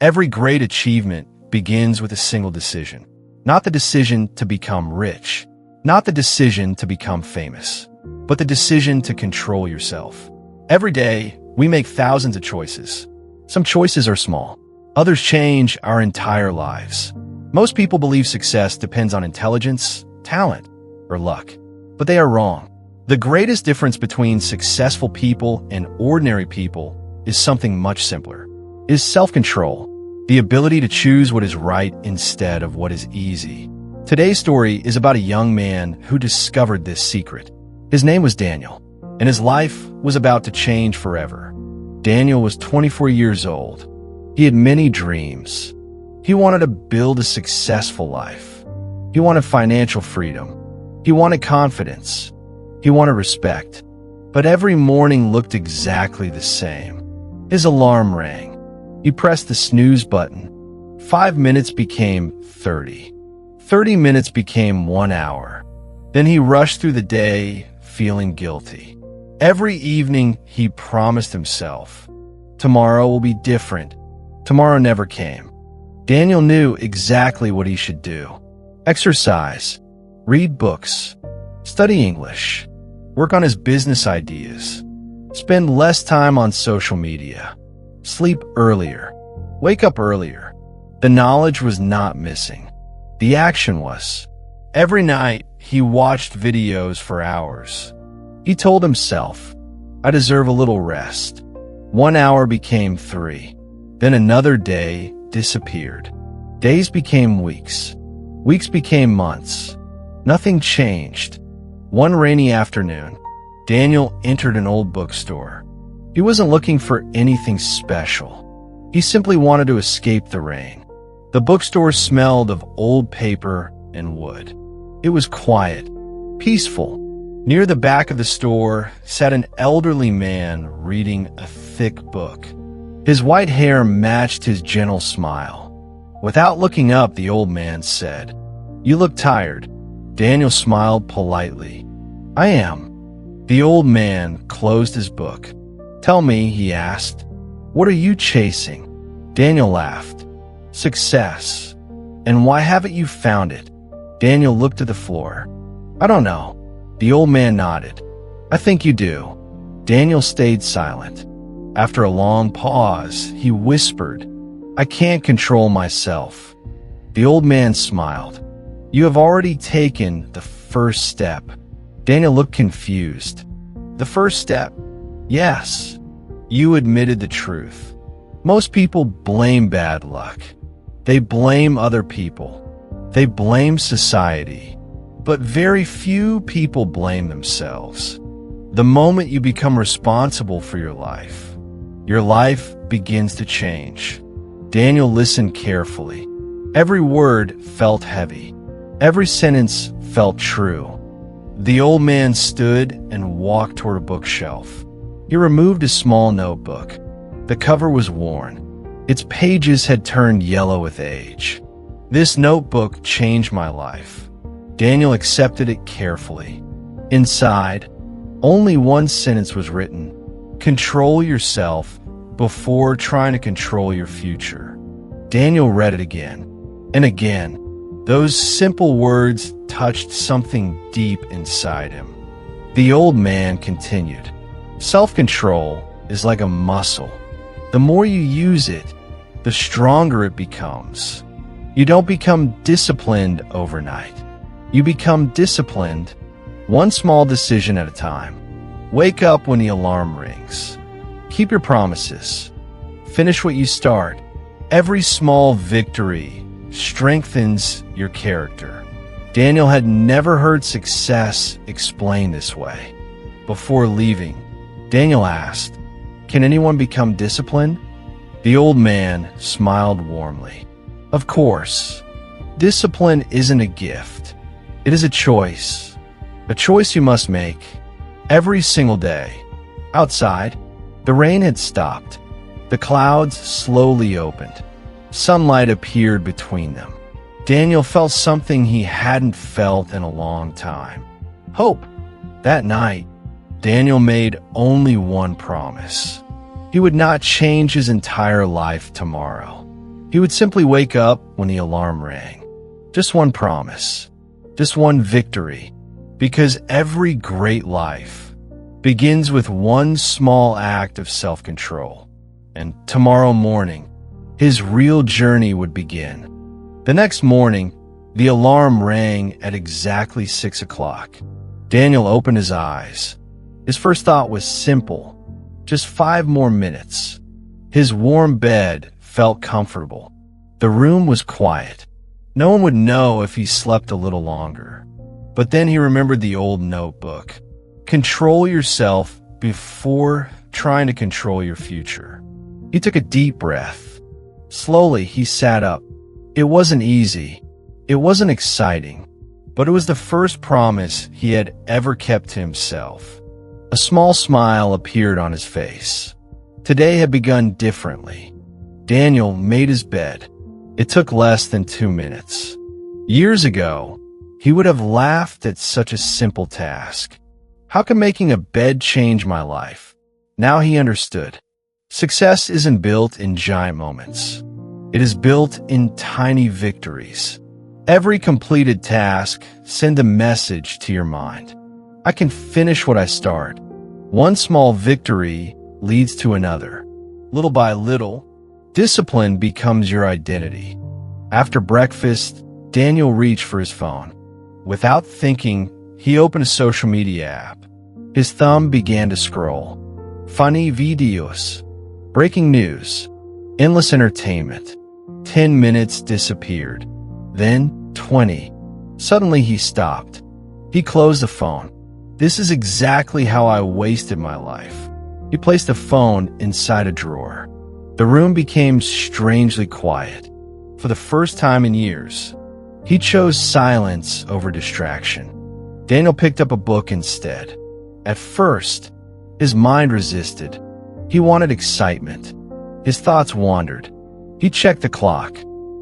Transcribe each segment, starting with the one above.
Every great achievement begins with a single decision. Not the decision to become rich, not the decision to become famous, but the decision to control yourself. Every day, we make thousands of choices. Some choices are small. Others change our entire lives. Most people believe success depends on intelligence, talent, or luck. But they are wrong. The greatest difference between successful people and ordinary people is something much simpler. It is self-control, the ability to choose what is right instead of what is easy. Today's story is about a young man who discovered this secret. His name was Daniel, and his life was about to change forever. Daniel was 24 years old. He had many dreams. He wanted to build a successful life. He wanted financial freedom. He wanted confidence. He wanted respect. But every morning looked exactly the same. His alarm rang. He pressed the snooze button. 5 minutes became 30. 30 minutes became 1 hour. Then he rushed through the day, feeling guilty. Every evening, he promised himself, tomorrow will be different. Tomorrow never came. Daniel knew exactly what he should do. Exercise, read books, study English, work on his business ideas, spend less time on social media, sleep earlier, wake up earlier. The knowledge was not missing. The action was. Every night, he watched videos for hours. He told himself, I deserve a little rest. 1 hour became 3. Then another day disappeared. Days became weeks. Weeks became months. Nothing changed. One rainy afternoon, Daniel entered an old bookstore. He wasn't looking for anything special. He simply wanted to escape the rain. The bookstore smelled of old paper and wood. It was quiet, peaceful. Near the back of the store sat an elderly man reading a thick book. His white hair matched his gentle smile. Without looking up, the old man said, You look tired. Daniel smiled politely. I am. The old man closed his book. Tell me, he asked, what are you chasing? Daniel laughed. Success. And why haven't you found it? Daniel looked at the floor. I don't know. The old man nodded. I think you do. Daniel stayed silent. After a long pause, he whispered, I can't control myself. The old man smiled. You have already taken the first step. Daniel looked confused. The first step? Yes. You admitted the truth. Most people blame bad luck. They blame other people. They blame society. But very few people blame themselves. The moment you become responsible for your life begins to change. Daniel listened carefully. Every word felt heavy. Every sentence felt true. The old man stood and walked toward a bookshelf. He removed a small notebook. The cover was worn. Its pages had turned yellow with age. This notebook changed my life. Daniel accepted it carefully. Inside, only one sentence was written. Control yourself before trying to control your future. Daniel read it again and again. Those simple words touched something deep inside him. The old man continued. Self-control is like a muscle. The more you use it, the stronger it becomes. You don't become disciplined overnight. You become disciplined one small decision at a time. Wake up when the alarm rings. Keep your promises. Finish what you start. Every small victory strengthens your character. Daniel had never heard success explained this way. Before leaving, Daniel asked, Can anyone become disciplined? The old man smiled warmly. Of course. Discipline isn't a gift. It is a choice you must make every single day. Outside, the rain had stopped. The clouds slowly opened. Sunlight appeared between them. Daniel felt something he hadn't felt in a long time. Hope. That night, Daniel made only one promise. He would not change his entire life tomorrow. He would simply wake up when the alarm rang. Just one promise. Just one victory. Because every great life begins with one small act of self-control. And tomorrow morning, his real journey would begin. The next morning, the alarm rang at exactly 6 o'clock. Daniel opened his eyes. His first thought was simple. Just 5 more minutes. His warm bed felt comfortable. The room was quiet. No one would know if he slept a little longer. But then he remembered the old notebook. Control yourself before trying to control your future. He took a deep breath. Slowly, he sat up. It wasn't easy. It wasn't exciting. But it was the first promise he had ever kept to himself. A small smile appeared on his face. Today had begun differently. Daniel made his bed. It took less than 2 minutes. Years ago, he would have laughed at such a simple task. How can making a bed change my life? Now he understood. Success isn't built in giant moments. It is built in tiny victories. Every completed task sends a message to your mind. I can finish what I start. One small victory leads to another. Little by little, discipline becomes your identity. After breakfast, Daniel reached for his phone. Without thinking, he opened a social media app. His thumb began to scroll. Funny videos, breaking news, endless entertainment. 10 minutes disappeared. Then 20. Suddenly he stopped. He closed the phone. This is exactly how I wasted my life. He placed the phone inside a drawer. The room became strangely quiet. For the first time in years, he chose silence over distraction. Daniel picked up a book instead. At first, his mind resisted. He wanted excitement. His thoughts wandered. He checked the clock.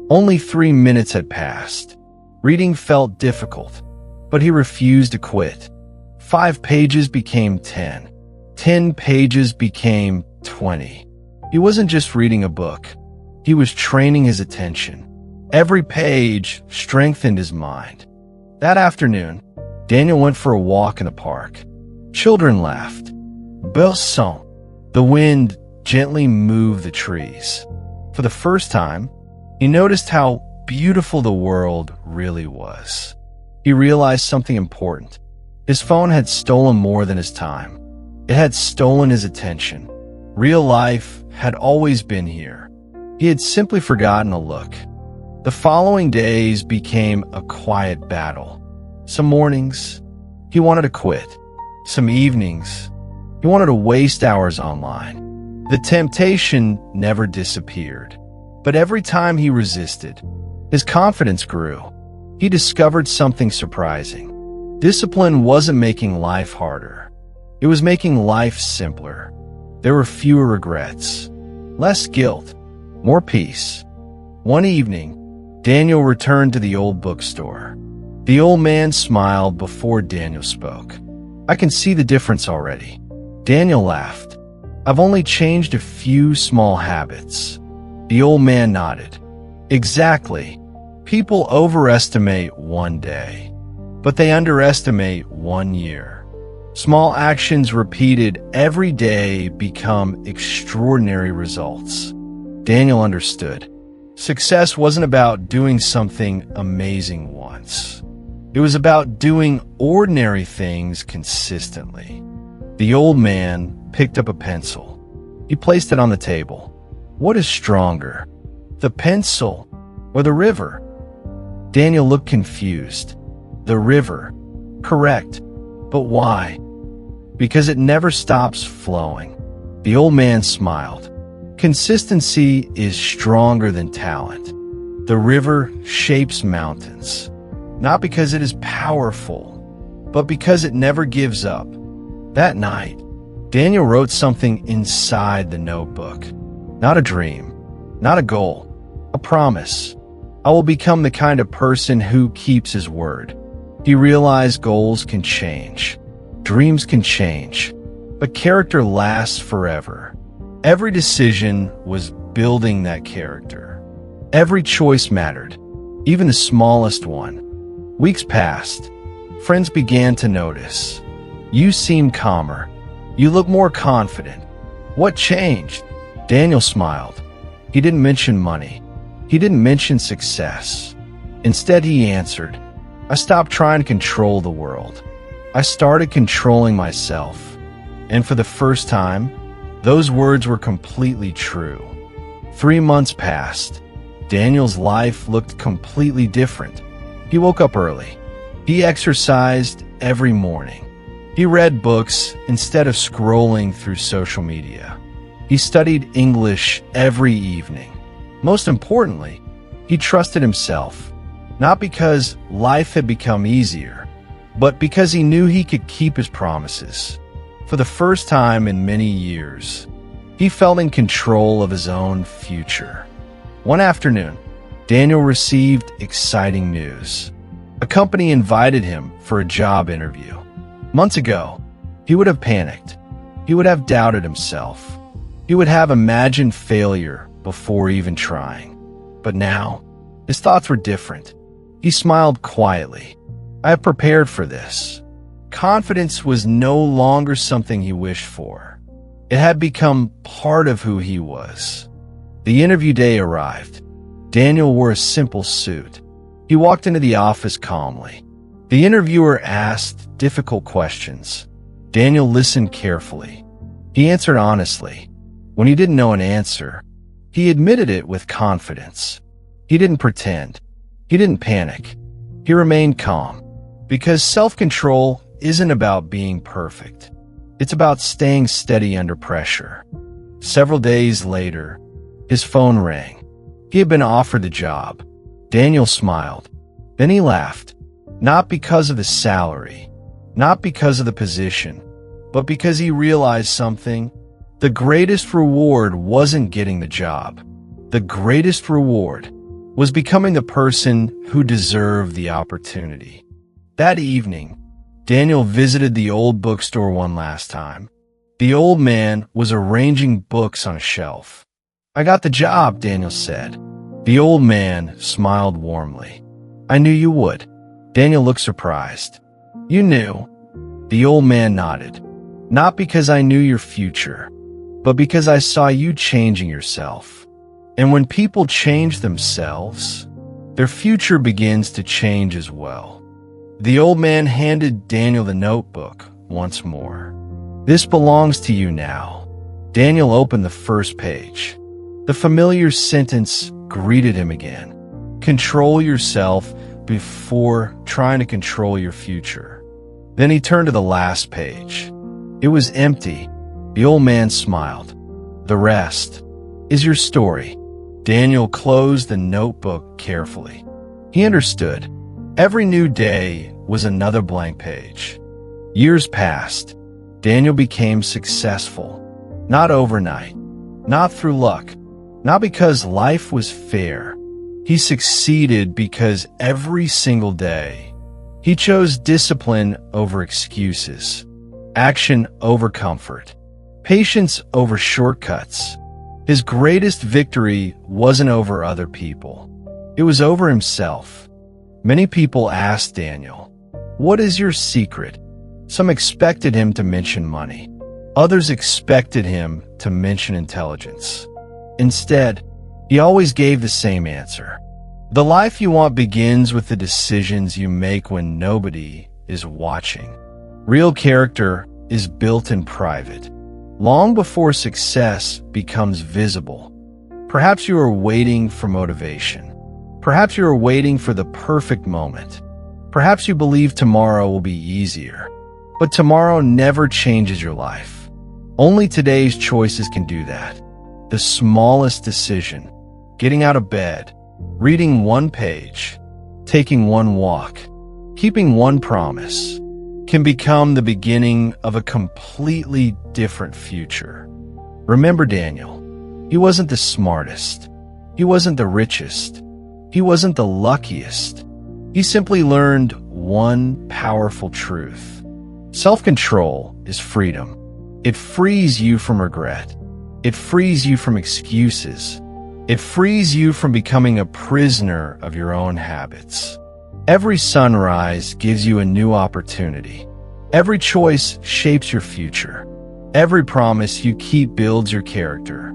Only 3 minutes had passed. Reading felt difficult, but he refused to quit. 5 pages became 10. 10 pages became 20. He wasn't just reading a book. He was training his attention. Every page strengthened his mind. That afternoon, Daniel went for a walk in the park. Children laughed. Bells sang. The wind gently moved the trees. For the first time, he noticed how beautiful the world really was. He realized something important. His phone had stolen more than his time. It had stolen his attention. Real life had always been here. He had simply forgotten to look. The following days became a quiet battle. Some mornings, he wanted to quit. Some evenings, he wanted to waste hours online. The temptation never disappeared. But every time he resisted, his confidence grew. He discovered something surprising. Discipline wasn't making life harder. It was making life simpler. There were fewer regrets, less guilt, more peace. One evening, Daniel returned to the old bookstore. The old man smiled before Daniel spoke. I can see the difference already. Daniel laughed. I've only changed a few small habits. The old man nodded. Exactly. People overestimate one day, but they underestimate 1 year. Small actions repeated every day become extraordinary results. Daniel understood. Success wasn't about doing something amazing once. It was about doing ordinary things consistently. The old man picked up a pencil. He placed it on the table. What is stronger, the pencil or the river? Daniel looked confused. The river. Correct. But why? Because it never stops flowing. The old man smiled. Consistency is stronger than talent. The river shapes mountains, not because it is powerful, but because it never gives up. That night, Daniel wrote something inside the notebook. Not a dream, not a goal, a promise. I will become the kind of person who keeps his word. He realized goals can change, dreams can change, but character lasts forever. Every decision was building that character. Every choice mattered, even the smallest one. Weeks passed. Friends began to notice. You seem calmer. You look more confident. What changed? Daniel smiled. He didn't mention money. He didn't mention success. Instead, he answered, I stopped trying to control the world. I started controlling myself. And for the first time, those words were completely true. 3 months passed. Daniel's life looked completely different. He woke up early. He exercised every morning. He read books instead of scrolling through social media. He studied English every evening. Most importantly, he trusted himself, not because life had become easier, but because he knew he could keep his promises. For the first time in many years, he felt in control of his own future. One afternoon, Daniel received exciting news. A company invited him for a job interview. Months ago, he would have panicked. He would have doubted himself. He would have imagined failure before even trying. But now, his thoughts were different. He smiled quietly. I have prepared for this. Confidence was no longer something he wished for. It had become part of who he was. The interview day arrived. Daniel wore a simple suit. He walked into the office calmly. The interviewer asked difficult questions. Daniel listened carefully. He answered honestly. When he didn't know an answer, he admitted it with confidence. He didn't pretend. He didn't panic. He remained calm. Because self-control isn't about being perfect. It's about staying steady under pressure. Several days later, his phone rang. He had been offered the job. Daniel smiled. Then he laughed. Not because of the salary, not because of the position, but because he realized something. The greatest reward wasn't getting the job. The greatest reward was becoming the person who deserved the opportunity. That evening, Daniel visited the old bookstore one last time. The old man was arranging books on a shelf. I got the job, Daniel said. The old man smiled warmly. I knew you would. Daniel looked surprised. You knew? The old man nodded. Not because I knew your future, but because I saw you changing yourself. And when people change themselves, their future begins to change as well. The old man handed Daniel the notebook once more. This belongs to you now. Daniel opened the first page. The familiar sentence greeted him again. Control yourself before trying to control your future. Then he turned to the last page. It was empty. The old man smiled. The rest is your story. Daniel closed the notebook carefully. He understood. Every new day was another blank page. Years passed. Daniel became successful. Not overnight. Not through luck. Not because life was fair. He succeeded because every single day, he chose discipline over excuses, action over comfort, patience over shortcuts. His greatest victory wasn't over other people. It was over himself. Many people asked Daniel, "What is your secret?" Some expected him to mention money. Others expected him to mention intelligence. Instead, he always gave the same answer. The life you want begins with the decisions you make when nobody is watching. Real character is built in private, long before success becomes visible. Perhaps you are waiting for motivation. Perhaps you are waiting for the perfect moment. Perhaps you believe tomorrow will be easier. But tomorrow never changes your life. Only today's choices can do that. The smallest decision, getting out of bed, reading one page, taking one walk, keeping one promise, can become the beginning of a completely different future. Remember Daniel. He wasn't the smartest. He wasn't the richest. He wasn't the luckiest. He simply learned one powerful truth. Self-control is freedom. It frees you from regret. It frees you from excuses. It frees you from becoming a prisoner of your own habits. Every sunrise gives you a new opportunity. Every choice shapes your future. Every promise you keep builds your character.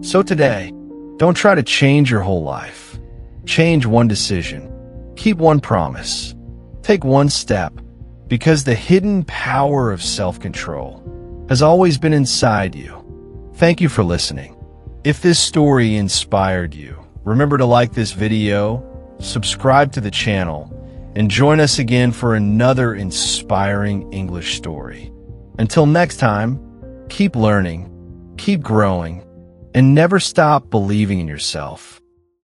So today, don't try to change your whole life. Change one decision. Keep one promise. Take one step, because the hidden power of self-control has always been inside you. Thank you for listening. If this story inspired you, remember to like this video, subscribe to the channel, and join us again for another inspiring English story. Until next time, keep learning, keep growing, and never stop believing in yourself.